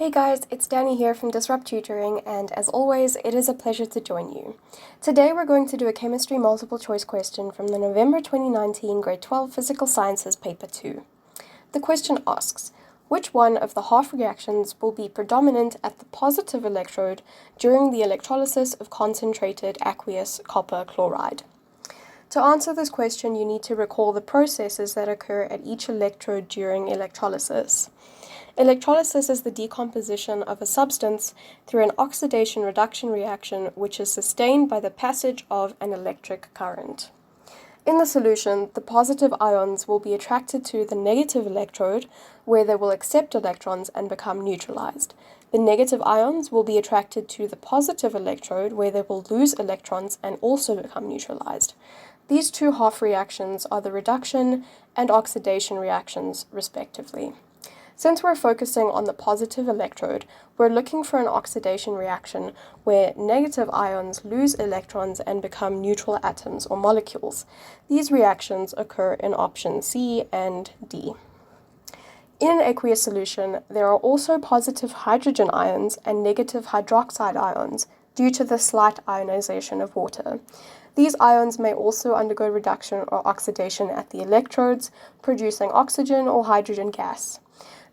Hey guys, it's Danny here from Disrupt Tutoring, and as always, it is a pleasure to join you. Today we're going to do a chemistry multiple choice question from the November 2019 Grade 12 Physical Sciences Paper 2. The question asks, which one of the half reactions will be predominant at the positive electrode during the electrolysis of concentrated aqueous copper chloride? To answer this question, you need to recall the processes that occur at each electrode during electrolysis. Electrolysis is the decomposition of a substance through an oxidation-reduction reaction which is sustained by the passage of an electric current. In the solution, the positive ions will be attracted to the negative electrode, where they will accept electrons and become neutralized. The negative ions will be attracted to the positive electrode, where they will lose electrons and also become neutralized. These two half reactions are the reduction and oxidation reactions, respectively. Since we're focusing on the positive electrode, we're looking for an oxidation reaction where negative ions lose electrons and become neutral atoms or molecules. These reactions occur in option C and D. In an aqueous solution, there are also positive hydrogen ions and negative hydroxide ions due to the slight ionization of water. These ions may also undergo reduction or oxidation at the electrodes, producing oxygen or hydrogen gas.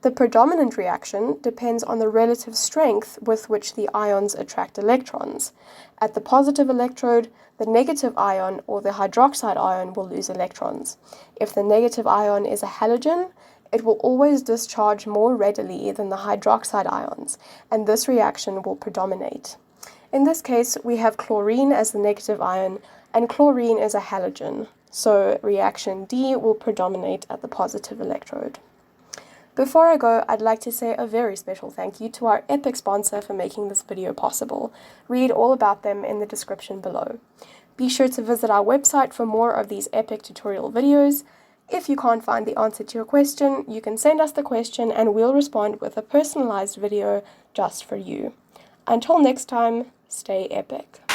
The predominant reaction depends on the relative strength with which the ions attract electrons. At the positive electrode, the negative ion or the hydroxide ion will lose electrons. If the negative ion is a halogen, it will always discharge more readily than the hydroxide ions, and this reaction will predominate. In this case, we have chlorine as the negative ion, and chlorine is a halogen, so reaction D will predominate at the positive electrode. Before I go, I'd like to say a very special thank you to our epic sponsor for making this video possible. Read all about them in the description below. Be sure to visit our website for more of these epic tutorial videos. If you can't find the answer to your question, you can send us the question and we'll respond with a personalized video just for you. Until next time, stay epic.